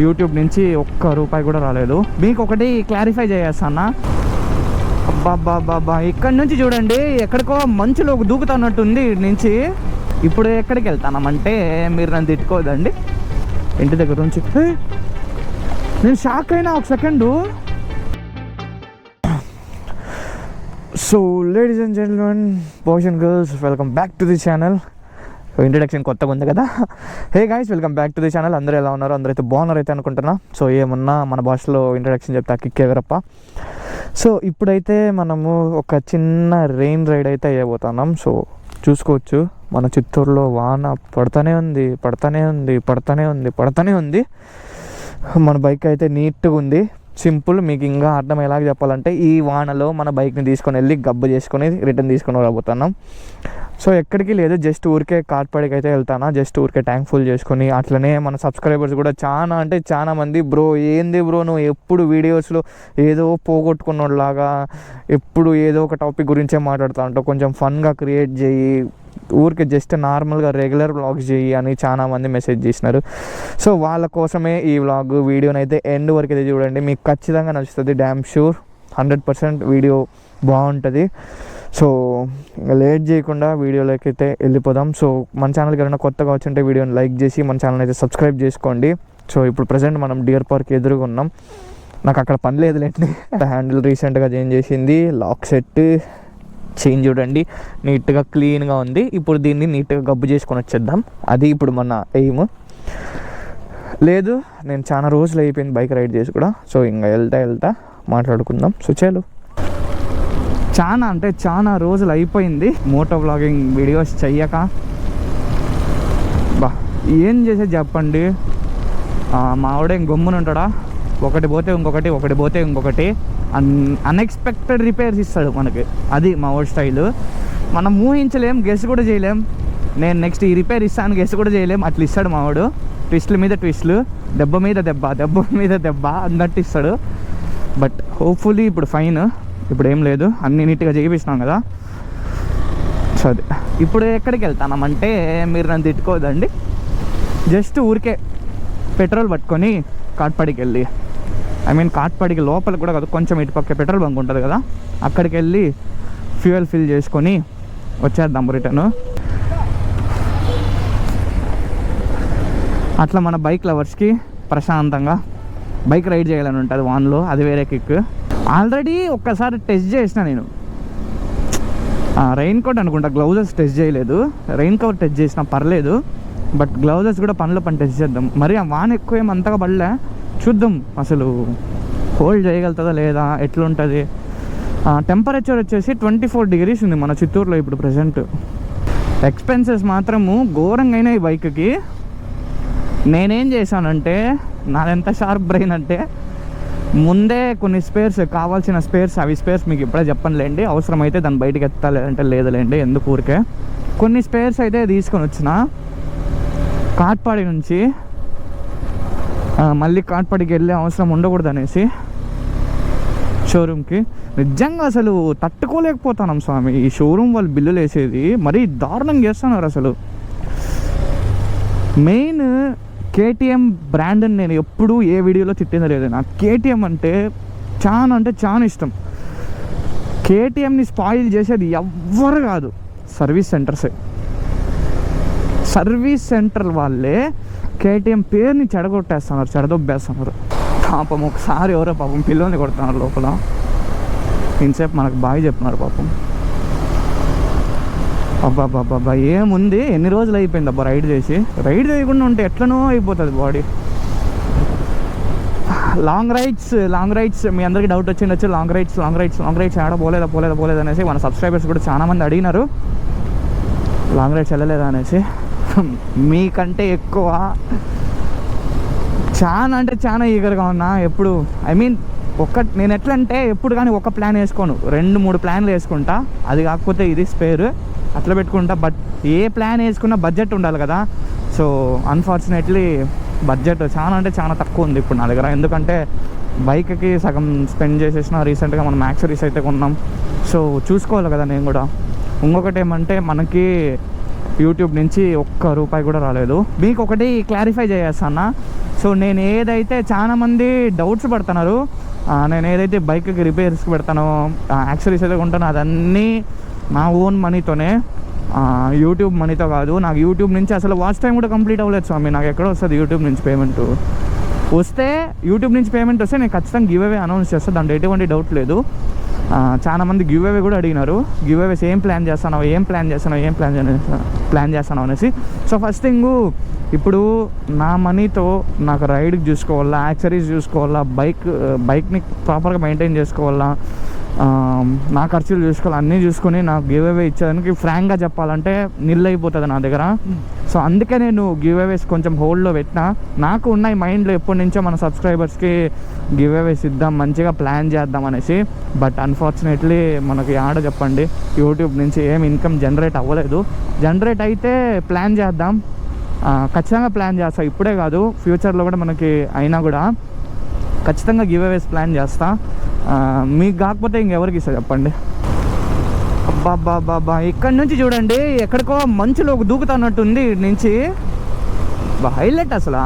YouTube నుంచి ఒక్క రూపాయి కూడా రాలేదు. మీకు ఒకటి క్లారిఫై చేస్తాను. అబ్బా ఇక్కడి నుంచి చూడండి ఎక్కడికో మంచులో దూకుతున్నట్టుంది ఇక్కడి నుంచి. ఇప్పుడు ఎక్కడికి వెళ్తామంటే మీరు నన్ను తిట్టుకోదండి. ఇంటి దగ్గర నుంచి నేను షాక్ అయినా ఒక second. So ladies and gentlemen, boys and girls, welcome back to the channel. Introduction కొత్తగా ఉంది కదా. Hey guys, welcome back to the channel. అందరూ ఎలా ఉన్నారు? అందరైతే బాగున్నారు అయితే అనుకుంటున్నా. సో ఏమన్నా మన భాషలో ఇంట్రడక్షన్ చెప్తే కిక్కేవరప్ప. సో ఇప్పుడైతే మనము ఒక చిన్న రెయిన్ రైడ్ అయితే అయ్యబోతున్నాం. సో చూసుకోవచ్చు మన చిత్తూరులో వాన పడుతూనే ఉంది. మన బైక్ అయితే నీట్గా ఉంది. సింపుల్. మీకు ఇంకా అర్థమయ్యేలాగా చెప్పాలంటే ఈ వానలో మన బైక్ని తీసుకొని వెళ్ళి గబ్బు చేసుకొని రిటర్న్ తీసుకొని రాబోతున్నాం. సో ఎక్కడికి లేదు, జస్ట్ ఊరికే కాట్పాడికి అయితే వెళ్తానా. జస్ట్ ఊరికే ట్యాంక్ ఫుల్ చేసుకొని. అట్లనే మన సబ్స్క్రైబర్స్ కూడా చాలా మంది, బ్రో ఏంది బ్రో నువ్వు ఎప్పుడు వీడియోస్లో ఏదో పోగొట్టుకున్నలాగా ఎప్పుడు ఏదో ఒక టాపిక్ గురించే మాట్లాడుతూ ఉంటావు, కొంచెం ఫన్గా క్రియేట్ చేయి, ఊరికే జస్ట్ నార్మల్గా రెగ్యులర్ వ్లాగ్స్ చేయి అని చాలామంది మెసేజ్ చేసినారు. సో వాళ్ళ కోసమే ఈ వ్లాగ్ వీడియోని అయితే ఎండ్ వరకు అయితే చూడండి, మీకు ఖచ్చితంగా నచ్చుతుంది. డ్యామ్ షూర్ 100% వీడియో బాగుంటుంది. సో ఇంకా లేట్ చేయకుండా వీడియోలోకి అయితే వెళ్ళిపోదాం. సో మన ఛానల్కి ఎవరైనా కొత్తగా వచ్చింటే వీడియోని లైక్ చేసి మన ఛానల్ అయితే సబ్స్క్రైబ్ చేసుకోండి. సో ఇప్పుడు ప్రజెంట్ మనం డియర్ పార్క్ ఎదురుగా ఉన్నాం. నాకు అక్కడ పని లేదులేండి. హ్యాండిల్ రీసెంట్గా చేంజ్ చేసింది, లాక్ సెట్ చేంజ్ చూడండి, నీట్గా క్లీన్గా ఉంది. ఇప్పుడు దీన్ని నీట్గా గబ్బు చేసుకొని వచ్చేద్దాం. అది ఇప్పుడు మన ఎయిమ్. లేదు నేను చాలా రోజులు అయిపోయింది బైక్ రైడ్ చేసి కూడా. సో ఇంకా వెళ్తా మాట్లాడుకుందాం. సో చలో, చాలా రోజులు అయిపోయింది మోటో వ్లాగింగ్ వీడియోస్ చెయ్యక. ఏం చేసేది చెప్పండి. మా ఆవిడే గమ్మున ఉంటాడా, ఒకటి పోతే ఇంకొకటి అన్ఎక్స్పెక్టెడ్ రిపేర్స్ ఇస్తాడు మనకి. అది మా ఓల్డ్ స్టైల్. మనం ఊహించలేం, గెస్ కూడా చేయలేం. నేను నెక్స్ట్ ఈ రిపేర్ ఇస్తాను గెస్ కూడా చేయలేం. అట్లా ఇస్తాడు మావాడు. ట్విస్టుల మీద ట్విస్టులు, దెబ్బ మీద దెబ్బ అన్నట్టు ఇస్తాడు. బట్ హోప్ఫుల్లీ ఇప్పుడు ఫైన్, ఇప్పుడు ఏం లేదు, అన్నీ నీట్గా చేయించినాం కదా. సో అది ఇప్పుడు ఎక్కడికి వెళ్తామంటే మీరు నన్ను తిట్టుకోదండి. జస్ట్ ఊరికే పెట్రోల్ పట్టుకొని కాట్పాడికి వెళ్ళి, కాట్పాడికి లోపల కూడా కాదు, కొంచెం ఇటుపక్క పెట్రోల్ బంక్ ఉంటుంది కదా, అక్కడికి వెళ్ళి ఫ్యూయల్ ఫిల్ చేసుకొని వచ్చేద్దాం రిటర్న్. అట్లా మన బైక్ లవర్స్కి ప్రశాంతంగా బైక్ రైడ్ చేయాలని ఉంటుంది వాన్లో, అది వేరే కిక్. ఆల్రెడీ ఒక్కసారి టెస్ట్ చేసిన నేను. రెయిన్ కోట్ అనుకుంటా, గ్లౌజెస్ టెస్ట్ చేయలేదు. రెయిన్ కవర్ టెస్ట్ చేసిన పర్లేదు, బట్ గ్లౌజెస్ కూడా పని టెస్ట్ చేద్దాం. మరి ఆ వాన్ ఎక్కువ ఏం అంతగా పడలే, చూద్దాం అసలు హోల్డ్ చేయగలుగుతుందా లేదా, ఎట్లుంటుంది. టెంపరేచర్ వచ్చేసి 24 degrees ఉంది మన చిత్తూరులో ఇప్పుడు ప్రజెంట్. ఎక్స్పెన్సెస్ మాత్రము ఘోరంగా అయినాయి బైక్కి. నేనేం చేశానంటే, నాదెంత షార్ప్ బ్రెయిన్ అంటే, ముందే కొన్ని స్పేర్స్ కావాల్సిన స్పేర్స్, అవి స్పేర్స్ మీకు ఇప్పుడే చెప్పనులేండి. అవసరమైతే దాన్ని బయటకు ఎత్తాలంటే లేదులేండి, ఎందుకు ఊరికే. కొన్ని స్పేర్స్ అయితే తీసుకొని వచ్చిన కాట్పాడి నుంచి. మళ్ళీ కాట్పాడికి వెళ్ళే అవసరం ఉండకూడదు అనేసి షోరూమ్కి. నిజంగా అసలు తట్టుకోలేకపోతున్నాం స్వామి, ఈ షోరూమ్ వాళ్ళు బిల్లులు వేసేది మరీ దారుణంగా చేస్తున్నారు అసలు. మెయిన్ కేటీఎం బ్రాండ్ని నేను ఎప్పుడూ ఏ వీడియోలో తిట్టింది లేదు. నాకు కేటీఎం అంటే చాలా ఇష్టం. కేటీఎంని స్పాయిల్ చేసేది ఎవ్వరు కాదు, సర్వీస్ సెంటర్సే. సర్వీస్ సెంటర్ వాళ్ళే కేటీఎం పేరుని చెడదొబ్బేస్తున్నారు. పాపం ఒకసారి ఎవరో పిల్లని కొడుతున్నారు లోపల. ఇంతసేపు మనకు బాగా చెప్తున్నారు పాపం. అబ్బాబ్బాబ్బా ఏముంది, ఎన్ని రోజులు అయిపోయింది అబ్బా రైడ్ చేయకుండా ఉంటే ఎట్లనో అయిపోతుంది బాడీ. లాంగ్ రైడ్స్ మీ అందరికీ డౌట్ వచ్చిండొచ్చు. లాంగ్ రైడ్స్ ఆడ పోలేదా అనేసి మన సబ్స్క్రైబర్స్ కూడా చాలామంది అడిగినారు, లాంగ్ రైడ్స్ వెళ్ళలేదా అనేసి. మీకంటే ఎక్కువ చాలా ఈగర్గా ఉన్నా. ఎప్పుడు నేను ఎట్లా అంటే, ఎప్పుడు కానీ ఒక ప్లాన్ వేసుకోను, 2-3 ప్లాన్లు వేసుకుంటా. అది కాకపోతే ఇది స్పేర్ అట్లా పెట్టుకుంటా. బట్ ఏ ప్లాన్ వేసుకున్నా బడ్జెట్ ఉండాలి కదా. సో అన్ఫార్చునేట్లీ బడ్జెట్ చాలా తక్కువ ఉంది ఇప్పుడు నా దగ్గర. ఎందుకంటే బైక్కి సగం స్పెండ్ చేసేసిన. రీసెంట్గా మనం యాక్సరీస్ అయితే కొన్నాం. సో చూసుకోవాలి కదా నేను కూడా. ఇంకొకటి ఏమంటే, మనకి యూట్యూబ్ నుంచి ఒక్క రూపాయి కూడా రాలేదు. మీకు ఒకటి క్లారిఫై చేస్తాను. సో నేను ఏదైతే చాలామంది డౌట్స్ పడుతున్నారు, నేను ఏదైతే బైక్కి రిపేర్స్కి పెడతానో, యాక్సరీస్ ఏదో కొంటానో అదన్నీ నా ఓన్ మనీతోనే, యూట్యూబ్ మనీతో కాదు. నాకు యూట్యూబ్ నుంచి అసలు వాచ్ టైం కూడా కంప్లీట్ అవ్వలేదు స్వామి. నాకు ఎక్కడ వస్తుంది యూట్యూబ్ నుంచి పేమెంట్? వస్తే యూట్యూబ్ నుంచి పేమెంట్ వస్తే నేను ఖచ్చితంగా గివ్ అవే అనౌన్స్ చేస్తాను, దాంట్లో ఎటువంటి డౌట్ లేదు. చాలామంది గివ్ అవే కూడా అడిగినారు, గివ్ అవేస్ ఏం ప్లాన్ చేస్తాను అనేసి. సో ఫస్ట్ థింగ్, ఇప్పుడు నా మనీతో నాకు రైడ్కి చూసుకోవాలా, యాక్సరీస్ చూసుకోవాలా, బైక్ని ప్రాపర్గా మెయింటైన్ చేసుకోవాలా, నా ఖర్చులు చూసుకోవాలి, అన్నీ చూసుకొని నాకు గివ్ అవే ఇచ్చేదానికి ఫ్రాంక్గా చెప్పాలంటే నిల్ అయిపోతుంది నా దగ్గర. సో అందుకే నేను గివ్ అవేస్ కొంచెం హోల్డ్లో పెట్టినా. నాకు ఉన్నాయి మైండ్లో ఎప్పటి నుంచో మన సబ్స్క్రైబర్స్కి గివ్ అవేస్ ఇద్దాం, మంచిగా ప్లాన్ చేద్దాం అనేసి. బట్ అన్ఫార్చునేట్లీ మనకి ఆడ చెప్పండి, యూట్యూబ్ నుంచి ఏం ఇన్కమ్ జనరేట్ అవ్వలేదు. జనరేట్ అయితే ప్లాన్ చేద్దాం, ఖచ్చితంగా ప్లాన్ చేస్తాం. ఇప్పుడే కాదు, ఫ్యూచర్లో కూడా మనకి అయినా కూడా ఖచ్చితంగా గివ్ అవేస్ ప్లాన్ చేస్తా. మీకు కాకపోతే ఇంకెవరికి ఇస్తా చెప్పండి. అబ్బా ఇక్కడి నుంచి చూడండి, ఎక్కడికో మంచులో దూకుతున్నట్టుంది. ఇటు నుంచి హైలైట్ అసలు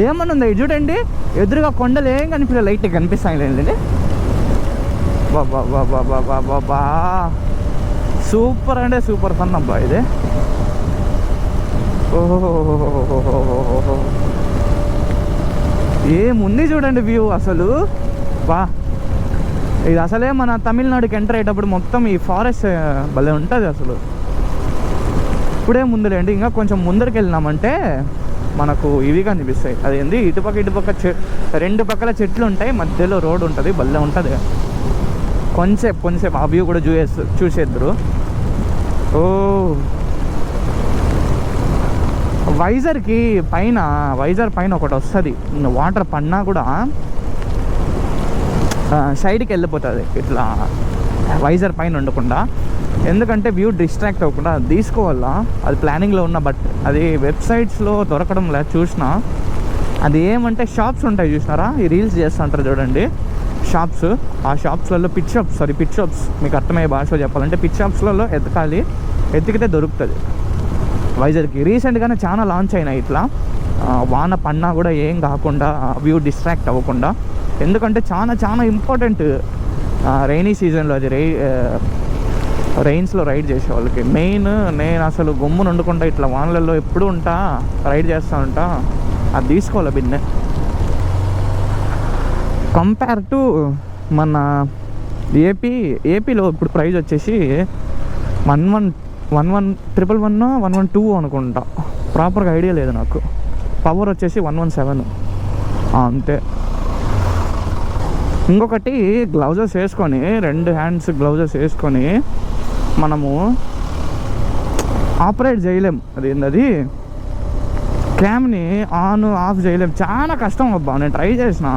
ఏమన్నా ఉందా? ఇది చూడండి, ఎదురుగా కొండలు ఏం కనిపిస్తాయి, లైట్ కనిపిస్తాయి లేదండి. బాబా సూపర్ అంటే సూపర్ ఫన్ అబ్బా ఇది. ఓహో ఏముంది చూడండి వ్యూ అసలు. ఇది అసలే మన తమిళనాడుకి ఎంటర్ అయ్యేటప్పుడు మొత్తం ఈ ఫారెస్ట్ భలే ఉంటుంది అసలు. ఇప్పుడే ముందులేండి, ఇంకా కొంచెం ముందరికి వెళ్ళినామంటే మనకు ఇవి కనిపిస్తాయి. అదేంది, ఇటుపక్క రెండు పక్కల చెట్లు ఉంటాయి, మధ్యలో రోడ్ ఉంటుంది, భలే ఉంటుంది. కొంచెంసేపు ఆ వ్యూ కూడా చూసేద్దరు. ఓ వైజర్ పైన ఒకటి వస్తుంది, వాటర్ పడినా కూడా సైడ్కి వెళ్ళిపోతుంది ఇట్లా, వైజర్ పైన ఉండకుండా. ఎందుకంటే వ్యూ డిస్ట్రాక్ట్ అవ్వకుండా అది తీసుకోవాలా. అది ప్లానింగ్లో ఉన్న, బట్ అది వెబ్సైట్స్లో దొరకడం లేదు చూసిన. అది ఏమంటే షాప్స్ ఉంటాయి చూసినారా, ఈ రీల్స్ చేస్తుంటారు చూడండి షాప్స్. ఆ షాప్స్లలో పిట్ షాప్స్ మీకు అర్థమయ్యే భాషలో చెప్పాలంటే పిట్ షాప్స్లలో ఎతికితే దొరుకుతుంది వైజర్కి. రీసెంట్గానే చాలా లాంచ్ అయినాయి ఇట్లా, వాన పడినా కూడా ఏం కాకుండా, వ్యూ డిస్ట్రాక్ట్ అవ్వకుండా. ఎందుకంటే చాలా ఇంపార్టెంట్ రైనీ సీజన్లో అది, రెయిన్స్లో రైడ్ చేసే వాళ్ళకి మెయిన్. నేను అసలు గమ్మున ఉండకుండా ఇట్లా వానలలో ఎప్పుడు రైడ్ చేస్తూ ఉంటా. అది తీసుకోవాలి బిన్నే. కంపేర్ టు మన ఏపీలో ఇప్పుడు ప్రైస్ వచ్చేసి 11,112 అనుకుంటా, ప్రాపర్గా ఐడియా లేదు నాకు. పవర్ వచ్చేసి 117 అంతే. ఇంకొకటి గ్లౌజెస్ వేసుకొని, 2 హ్యాండ్స్ గ్లౌజెస్ వేసుకొని మనము ఆపరేట్ చేయలేం. అది క్యామ్ని ఆన్ ఆఫ్ చేయలేం, చాలా కష్టం అబ్బా. నేను ట్రై చేసిన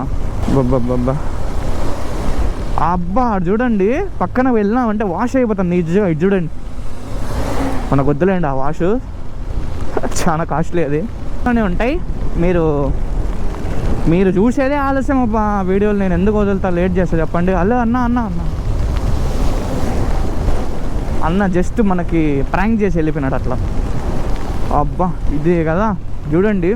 అబ్బా. చూడండి పక్కన వెళ్ళినామంటే వాష్ అయిపోతాం నిజంగా. ఇది చూడండి, మనకు వద్దులేండి ఆ వాష్, చాలా కాస్ట్లీ. అది ఉంటాయి. మీరు చూసేదే ఆలస్యం అబ్బా వీడియోలు. నేను ఎందుకు వదులుతా, లేట్ చేస్తా చెప్పండి. హలో అన్న జస్ట్ మనకి ప్రాంక్ చేసి వెళ్ళిపోయినాడు అట్లా. అబ్బా ఇదే కదా చూడండి,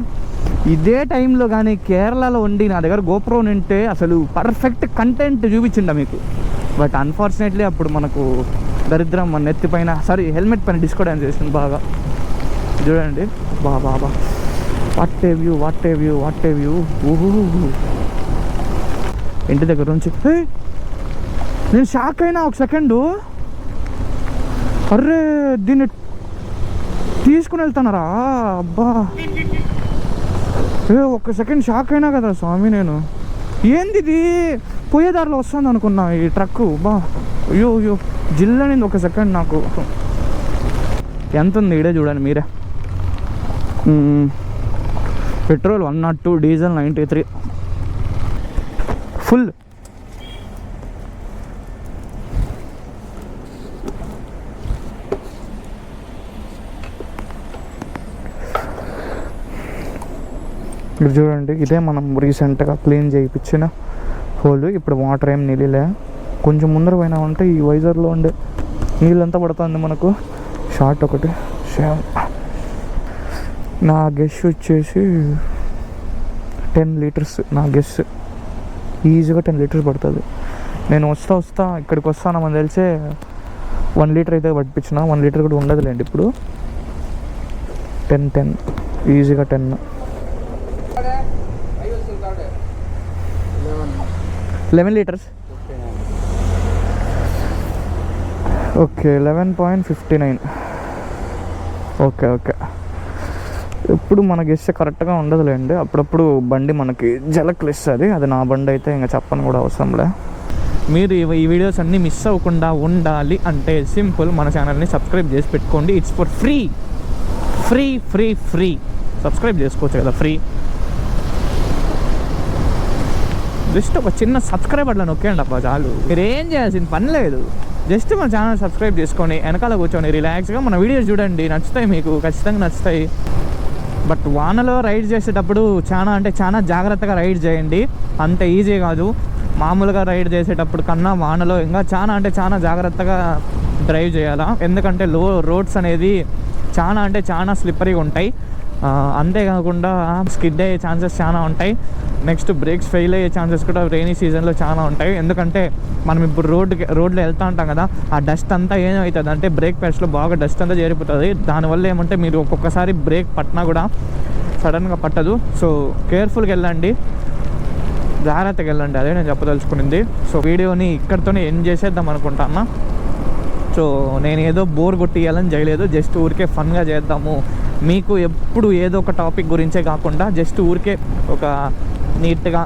ఇదే టైంలో కానీ కేరళలో ఉండి నా దగ్గర గోప్రో నింటే అసలు పర్ఫెక్ట్ కంటెంట్ చూపించిండ మీకు. బట్ అన్ఫార్చునేట్లీ అప్పుడు మనకు దరిద్రం మన నెత్తి పైన, హెల్మెట్ పైన డిస్కో డాన్స్ చేసింది బాగా. చూడండి బాబా, వాట్ ఏ వ్యూ. ఇంటి దగ్గర నుంచి నేను షాక్ అయినా ఒక సెకండు. అర్రే దీన్ని తీసుకుని వెళ్తున్నారా అబ్బా. ఒక్క సెకండ్ షాక్ అయినా కదా స్వామి నేను. ఏంది ఇది, పోయేదారిలో వస్తుంది అనుకున్నా ఈ ట్రక్కు. అయ్యో జిల్లనింది ఒక సెకండ్ నాకు. ఎంత ఉంది ఇడే చూడండి మీరే. Petrol 102, diesel 93 full. ఇది చూడండి, ఇదే మనం రీసెంట్గా క్లీన్ చేయించిన హోల్. ఇప్పుడు వాటర్ ఏం నీళ్ళలే, కొంచెం ముందర పోయినామంటే ఈ వైజర్లో ఉండే నీళ్ళంతా పడుతుంది మనకు. షార్ట్ ఒకటి సేమ్. నా గెస్ వచ్చేసి 10 లీటర్స్ నా గెస్, ఈజీగా 10 లీటర్స్ పడుతుంది. నేను వస్తా ఇక్కడికి వస్తాను మనం తెలిసే 1 లీటర్ అయితే పట్టించిన, 1 లీటర్ కూడా ఉండదులేండి ఇప్పుడు. 10 ఈజీగా 10. 11 లీటర్స్. ఓకే 11.59. ఓకే ఇప్పుడు మన గెస్ట్ కరెక్ట్గా ఉండదులేండి, అప్పుడప్పుడు బండి మనకి జలక్లు ఇస్తుంది. అది నా బండి అయితే ఇంకా చెప్పని కూడా అవసరంలే. మీరు ఈ వీడియోస్ అన్నీ మిస్ అవ్వకుండా ఉండాలి అంటే సింపుల్, మన ఛానల్ని సబ్స్క్రైబ్ చేసి పెట్టుకోండి. ఇట్స్ ఫర్ ఫ్రీ సబ్స్క్రైబ్ చేసుకోవచ్చు కదా, ఫ్రీ. జస్ట్ ఒక చిన్న సబ్స్క్రైబ్ అట్లా నొక్కేయండి అబ్బా చాలు, మీరు ఏం చేయాల్సిన పని లేదు. జస్ట్ మన ఛానల్ సబ్స్క్రైబ్ చేసుకొని వెనకాల కూర్చొని రిలాక్స్గా మన వీడియోస్ చూడండి, నచ్చుతాయి మీకు, ఖచ్చితంగా నచ్చుతాయి. బట్ వానలో రైడ్ చేసేటప్పుడు చాలా జాగ్రత్తగా రైడ్ చేయండి. అంత ఈజీ కాదు, మామూలుగా రైడ్ చేసేటప్పుడు కన్నా వానలో ఇంకా చాలా జాగ్రత్తగా డ్రైవ్ చేయాలా. ఎందుకంటే రోడ్స్ అనేది చాలా స్లిప్పరీగా ఉంటాయి. అంతేకాకుండా స్కిడ్ అయ్యే ఛాన్సెస్ చాలా ఉంటాయి. నెక్స్ట్ బ్రేక్స్ ఫెయిల్ అయ్యే ఛాన్సెస్ కూడా రెయినీ సీజన్లో చాలా ఉంటాయి. ఎందుకంటే మనం ఇప్పుడు రోడ్లో వెళ్తూ ఉంటాం కదా, ఆ డస్ట్ అంతా ఏమవుతుంది అంటే బ్రేక్ ప్యాడ్స్లో బాగా డస్ట్ అంతా చేరిపోతుంది. దానివల్ల ఏమంటే మీరు ఒక్కొక్కసారి బ్రేక్ పట్టినా కూడా సడన్గా పట్టదు. సో కేర్ఫుల్గా వెళ్ళండి, జాగ్రత్తగా వెళ్ళండి, అదే నేను చెప్పదలుచుకునింది. సో వీడియోని ఇక్కడితోనే ఎండ్ చేసేద్దాం అనుకుంటున్నా. సో నేను ఏదో బోర్ కొట్టియాలని చేయలేదు, జస్ట్ ఊరికే ఫన్గా చేద్దాము. మీకు ఎప్పుడు ఏదో ఒక టాపిక్ గురించే కాకుండా జస్ట్ ఊరికే ఒక నీట్గా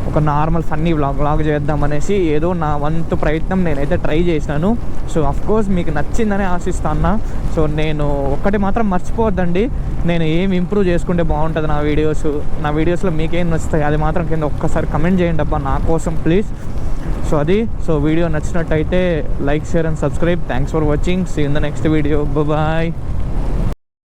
ఒక నార్మల్ ఫన్నీ వ్లాగ్ చేద్దామనేసి ఏదో నా వంతు ప్రయత్నం నేనైతే ట్రై చేసినాను. సో అఫ్కోర్స్ మీకు నచ్చిందని ఆశిస్తాను. సో నేను ఒక్కటి మాత్రం మర్చిపోవద్దండి, నేను ఏం ఇంప్రూవ్ చేసుకుంటే బాగుంటుంది నా వీడియోస్లో మీకేం నచ్చుతాయి అది మాత్రం కింద ఒక్కసారి కమెంట్ చేయండి అబ్బా నా కోసం ప్లీజ్. సో వీడియో నచ్చినట్టయితే like, share and subscribe. Thanks for watching. See in the next video. Bye.